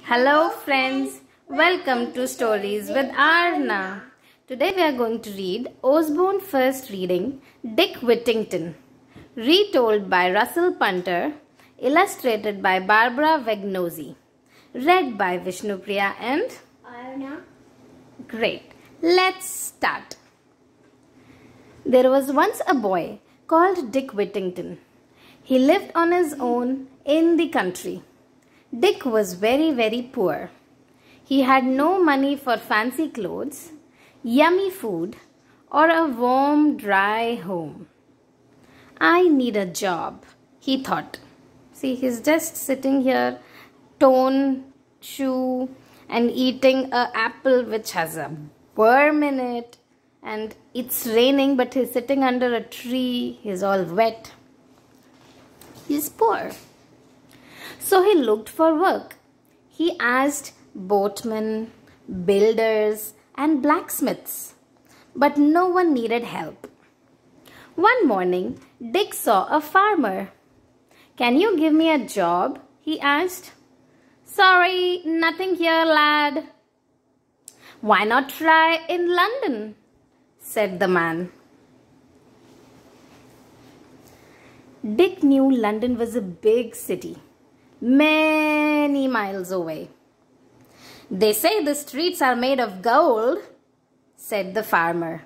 Hello friends, welcome to Stories with Arna. Today we are going to read Osborne first reading Dick Whittington, retold by Russell Punter, illustrated by Barbara Vegnosi, read by Vishnupriya and Arna. Great, let's start. There was once a boy called Dick Whittington. He lived on his own in the country. Dick was very poor. He had no money for fancy clothes, yummy food, or a warm, dry home. I need a job, he thought. See, he's just sitting here, torn shoe, and eating an apple which has a worm in it. And it's raining, but he's sitting under a tree. He's all wet. He's poor. So he looked for work. He asked boatmen, builders, and blacksmiths, but no one needed help. One morning, Dick saw a farmer. "Can you give me a job?" he asked. "Sorry, nothing here, lad." "Why not try in London?" said the man. Dick knew London was a big city, many miles away. "They say the streets are made of gold," said the farmer.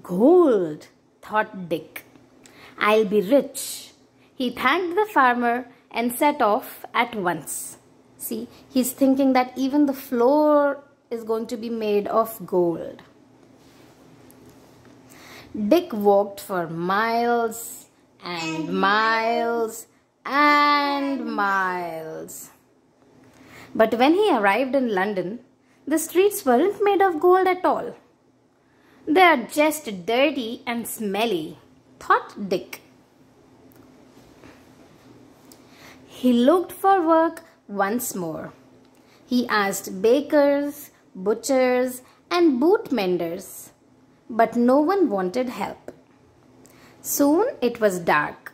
Gold, thought Dick. I'll be rich. He thanked the farmer and set off at once. See, he's thinking that even the floor is going to be made of gold. Dick walked for miles and miles and miles. But when he arrived in London, the streets weren't made of gold at all. They are just dirty and smelly, thought Dick. He looked for work once more. He asked bakers, butchers, and boot menders, but no one wanted help. Soon it was dark.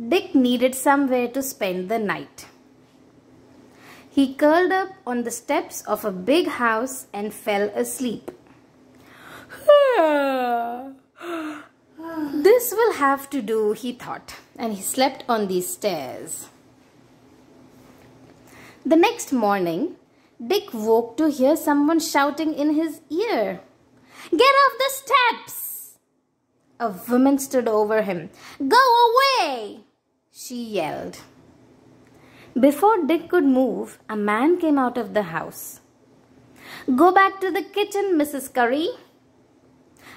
Dick needed somewhere to spend the night. He curled up on the steps of a big house and fell asleep. This will have to do, he thought, and he slept on these stairs. The next morning, Dick woke to hear someone shouting in his ear, "Get off the steps!" A woman stood over him. "Go away!" she yelled. Before Dick could move, a man came out of the house. "Go back to the kitchen, Mrs. Curry."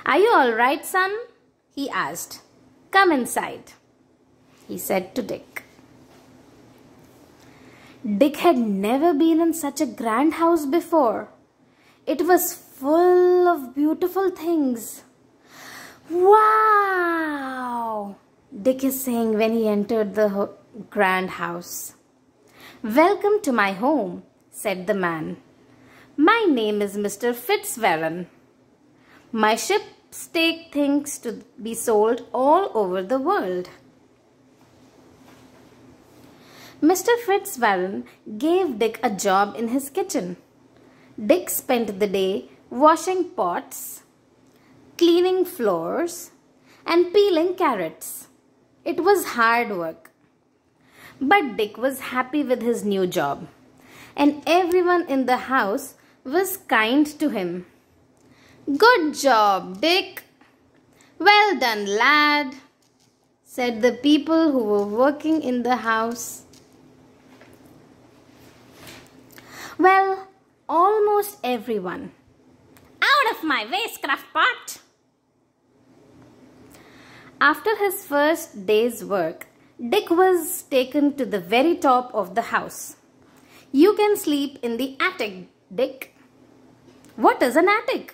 "Are you all right, son?" he asked. "Come inside," he said to Dick. Dick had never been in such a grand house before. It was full of beautiful things. "Wow!" Dick is saying when he entered the grand house. "Welcome to my home," said the man. "My name is Mr. Fitzwarren. My ships take things to be sold all over the world." Mr. Fitzwarren gave Dick a job in his kitchen. Dick spent the day washing pots, cleaning floors, and peeling carrots. It was hard work. But Dick was happy with his new job, and everyone in the house was kind to him. "Good job, Dick. Well done, lad," said the people who were working in the house. Well, almost everyone. "Out of my way, Scruffpot!" After his first day's work, Dick was taken to the very top of the house. "You can sleep in the attic, Dick." What is an attic?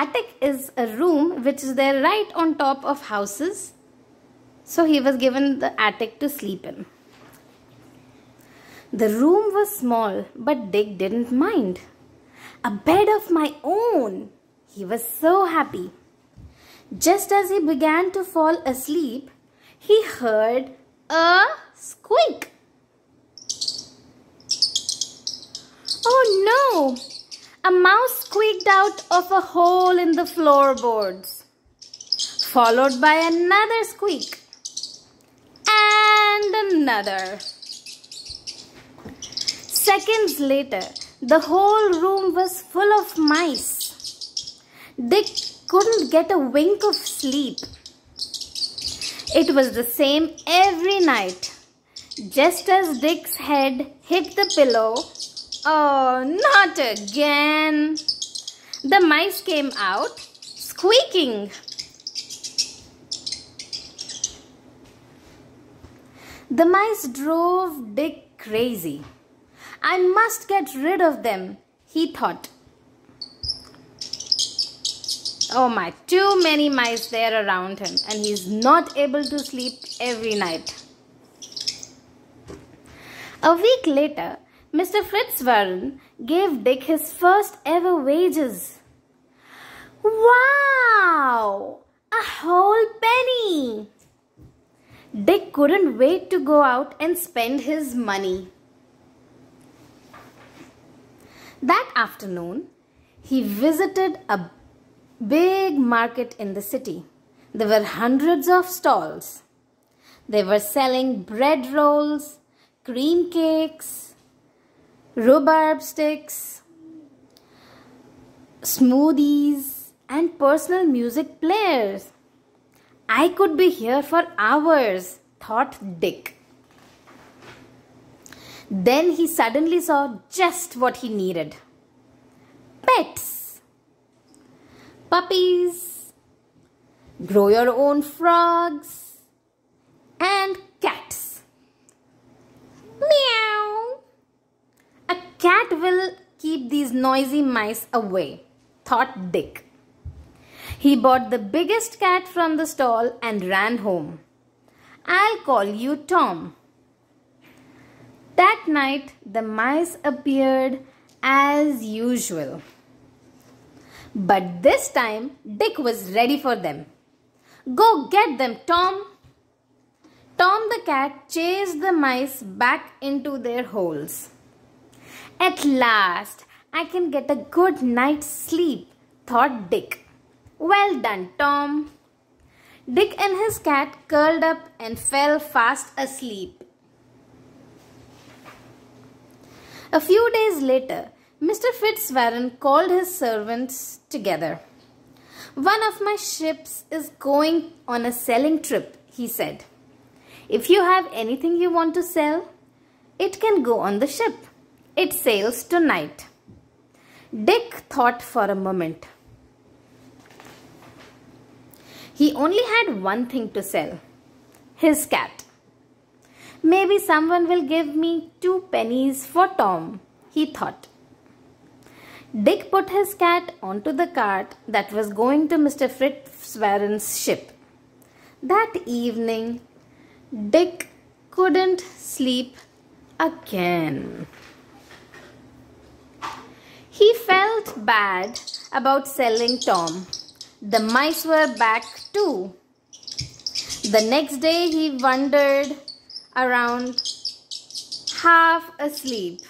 Attic is a room which is there right on top of houses. So he was given the attic to sleep in. The room was small, but Dick didn't mind. A bed of my own! He was so happy. Just as he began to fall asleep, he heard a squeak. A mouse squeaked out of a hole in the floorboards, followed by another squeak and another. Seconds later, the whole room was full of mice. Dick couldn't get a wink of sleep. It was the same every night. Just as Dick's head hit the pillow, oh, not again! The mice came out, squeaking. The mice drove Dick crazy. I must get rid of them, he thought. Oh my, too many mice there around him, and he's not able to sleep every night. A week later, Mr. Fitzwarren gave Dick his first ever wages. Wow! A whole penny! Dick couldn't wait to go out and spend his money. That afternoon, he visited a big market in the city. There were hundreds of stalls. They were selling bread rolls, cream cakes, rhubarb sticks, smoothies, and personal music players. I could be here for hours, thought Dick. Then he suddenly saw just what he needed. Pets. Puppies. Grow your own frogs. And cats. Meow. A cat will keep these noisy mice away, thought Dick. He bought the biggest cat from the stall and ran home. I'll call you Tom. That night, the mice appeared as usual. But this time, Dick was ready for them. Go get them, Tom. Tom the cat chased the mice back into their holes. At last, I can get a good night's sleep, thought Dick. Well done, Tom. Dick and his cat curled up and fell fast asleep. A few days later, Mr. Fitzwarren called his servants together. One of my ships is going on a selling trip, he said. If you have anything you want to sell, it can go on the ship. It sails tonight. Dick thought for a moment. He only had one thing to sell, his cat. Maybe someone will give me 2 pennies for Tom, he thought. Dick put his cat onto the cart that was going to Mr. Fitzwarren's ship. That evening, Dick couldn't sleep again. He felt bad about selling Tom. The mice were back too. The next day he wandered around half asleep.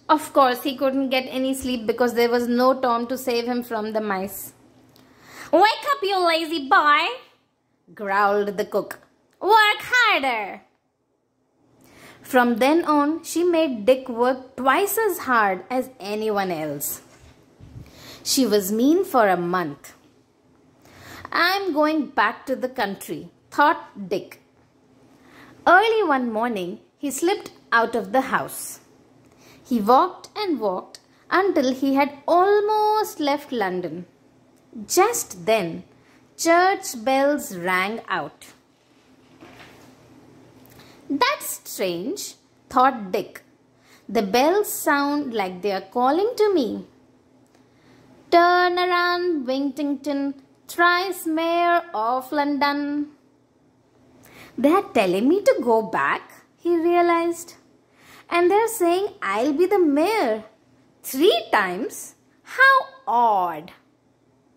Of course, he couldn't get any sleep because there was no Tom to save him from the mice. Wake up, you lazy boy, growled the cook. Work harder. From then on, she made Dick work twice as hard as anyone else. She was mean for a month. I'm going back to the country, thought Dick. Early one morning, he slipped out of the house. He walked and walked until he had almost left London. Just then, church bells rang out. That's strange, thought Dick. The bells sound like they are calling to me. Turn around, Whittington, thrice mayor of London. They are telling me to go back, he realized. And they are saying I'll be the mayor 3 times? How odd.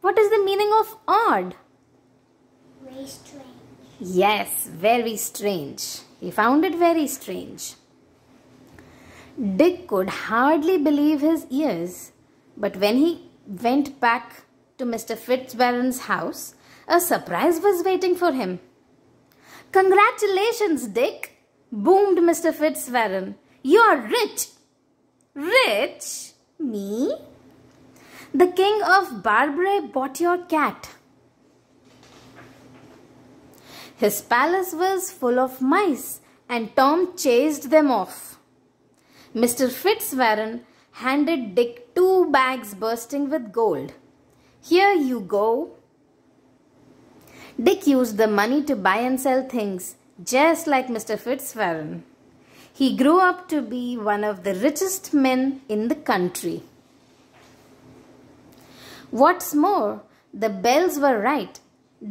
What is the meaning of odd? Very strange. Yes, very strange. He found it very strange. Dick could hardly believe his ears. But when he went back to Mr. Fitzwarren's house, a surprise was waiting for him. "Congratulations, Dick," boomed Mr. Fitzwarren. "You're rich." "Rich? Me?" "The King of Barbary bought your cat." His palace was full of mice, and Tom chased them off. Mr. Fitzwarren handed Dick 2 bags bursting with gold. "Here you go." Dick used the money to buy and sell things, just like Mr. Fitzwarren. He grew up to be one of the richest men in the country. What's more, the bells were right.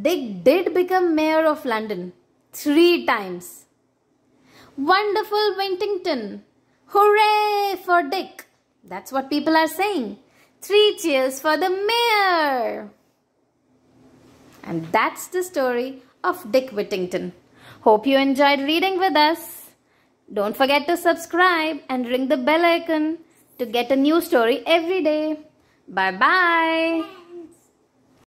Dick did become mayor of London 3 times. Wonderful Whittington! Hooray for Dick! That's what people are saying. 3 cheers for the mayor! And that's the story of Dick Whittington. Hope you enjoyed reading with us. Don't forget to subscribe and ring the bell icon to get a new story every day. Bye-bye.